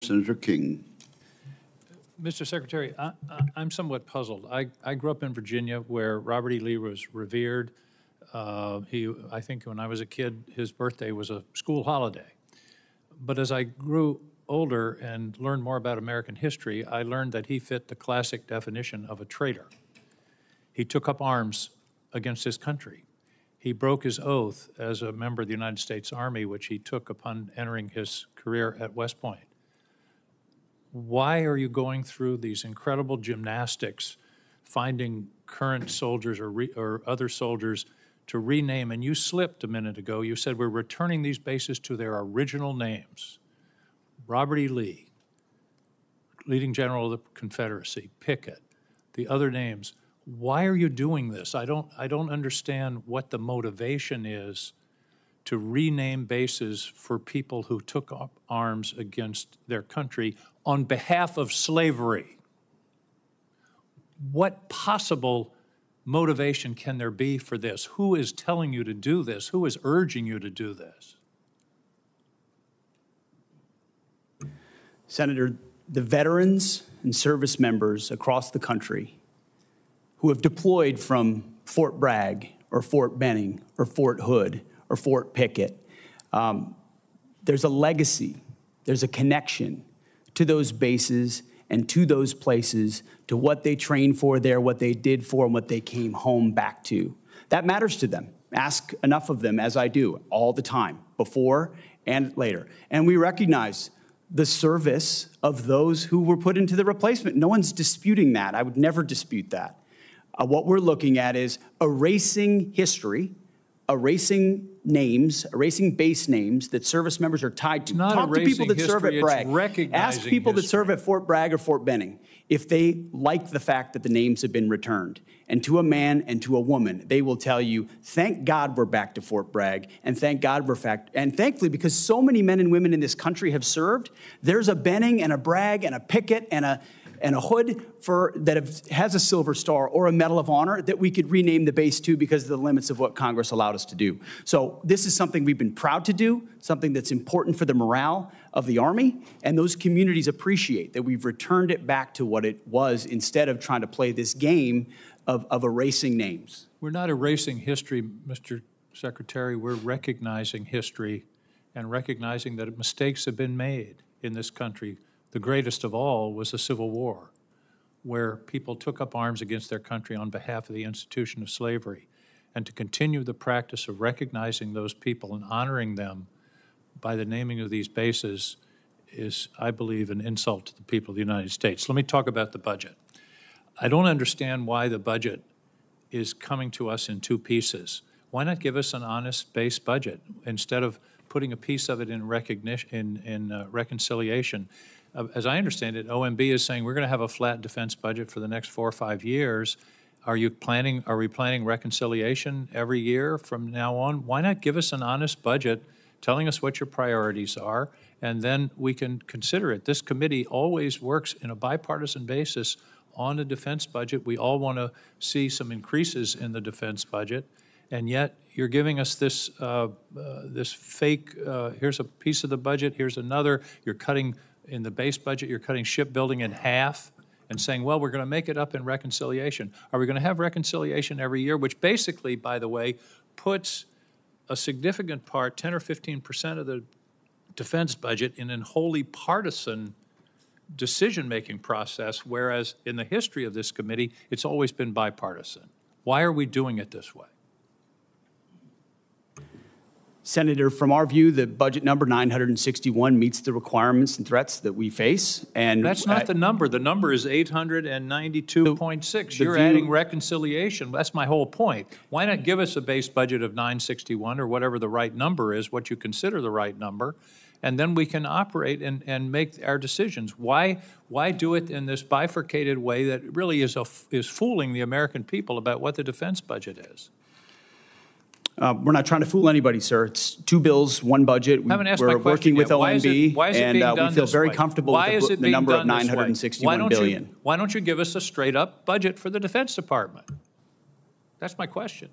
Senator King. Mr. Secretary, I'm somewhat puzzled. I grew up in Virginia where Robert E. Lee was revered. I think when I was a kid, his birthday was a school holiday. But as I grew older and learned more about American history, I learned that he fit the classic definition of a traitor. He took up arms against his country. He broke his oath as a member of the United States Army, which he took upon entering his career at West Point. Why are you going through these incredible gymnastics, finding current soldiers or other soldiers to rename? And you slipped a minute ago. You said we're returning these bases to their original names. Robert E. Lee, leading general of the Confederacy, Pickett, the other names. Why are you doing this? I don't understand what the motivation is to rename bases for people who took up arms against their country on behalf of slavery. What possible motivation can there be for this? Who is telling you to do this? Who is urging you to do this? Senator, the veterans and service members across the country who have deployed from Fort Bragg or Fort Benning or Fort Hood or Fort Pickett, there's a legacy, there's a connection to those bases and to those places, to what they trained for there, what they did for, and what they came home back to. That matters to them. Ask enough of them, as I do, all the time, before and later. And we recognize the service of those who were put into the replacement. No one's disputing that. I would never dispute that. What we're looking at is erasing history, erasing names, erasing base names that service members are tied to. Talk to people that serve at Bragg. Ask people that serve at Fort Bragg or Fort Benning if they like the fact that the names have been returned. And to a man and to a woman, they will tell you, thank God we're back to Fort Bragg, and thank God we're back. And thankfully, because so many men and women in this country have served, there's a Benning and a Bragg and a Pickett and a Hood has a Silver Star or a Medal of Honor that we could rename the base to because of the limits of what Congress allowed us to do. So this is something we've been proud to do, something that's important for the morale of the Army, and those communities appreciate that we've returned it back to what it was instead of trying to play this game of erasing names. We're not erasing history, Mr. Secretary. We're recognizing history and recognizing that mistakes have been made in this country. The greatest of all was the Civil War, where people took up arms against their country on behalf of the institution of slavery. And to continue the practice of recognizing those people and honoring them by the naming of these bases is, I believe, an insult to the people of the United States. Let me talk about the budget. I don't understand why the budget is coming to us in two pieces. Why not give us an honest base budget instead of putting a piece of it in reconciliation? As I understand it, OMB is saying we're going to have a flat defense budget for the next 4 or 5 years. Are we planning reconciliation every year from now on? Why not give us an honest budget telling us what your priorities are, and then we can consider it. This committee always works in a bipartisan basis on a defense budget. We all want to see some increases in the defense budget, and yet you're giving us this this fake, here's a piece of the budget, here's another. You're cutting, in the base budget, you're cutting shipbuilding in half and saying, well, we're going to make it up in reconciliation. Are we going to have reconciliation every year, which basically, by the way, puts a significant part, 10 or 15% of the defense budget in an wholly partisan decision-making process, whereas in the history of this committee, it's always been bipartisan. Why are we doing it this way? Senator, from our view, the budget number 961 meets the requirements and threats that we face. And that's not the number. The number is 892.6. You're adding reconciliation. That's my whole point. Why not give us a base budget of 961 or whatever the right number is, what you consider the right number, and then we can operate and make our decisions. Why do it in this bifurcated way that really is fooling the American people about what the defense budget is? We're not trying to fool anybody, sir. It's 2 bills, 1 budget. We're working with OMB, and we feel very comfortable with the number of $961 billion. Why don't you give us a straight-up budget for the Defense Department? That's my question.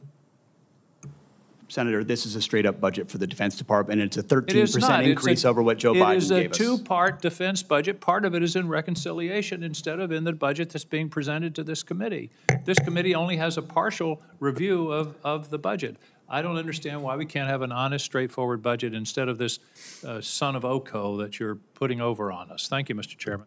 Senator, this is a straight-up budget for the Defense Department, and it's a It is not. 13% increase over what Joe Biden It is a gave us. two-part defense budget. Part of it is in reconciliation instead of in the budget that's being presented to this committee. This committee only has a partial review of the budget. I don't understand why we can't have an honest, straightforward budget instead of this son of Oko that you're putting over on us. Thank you, Mr. Chairman.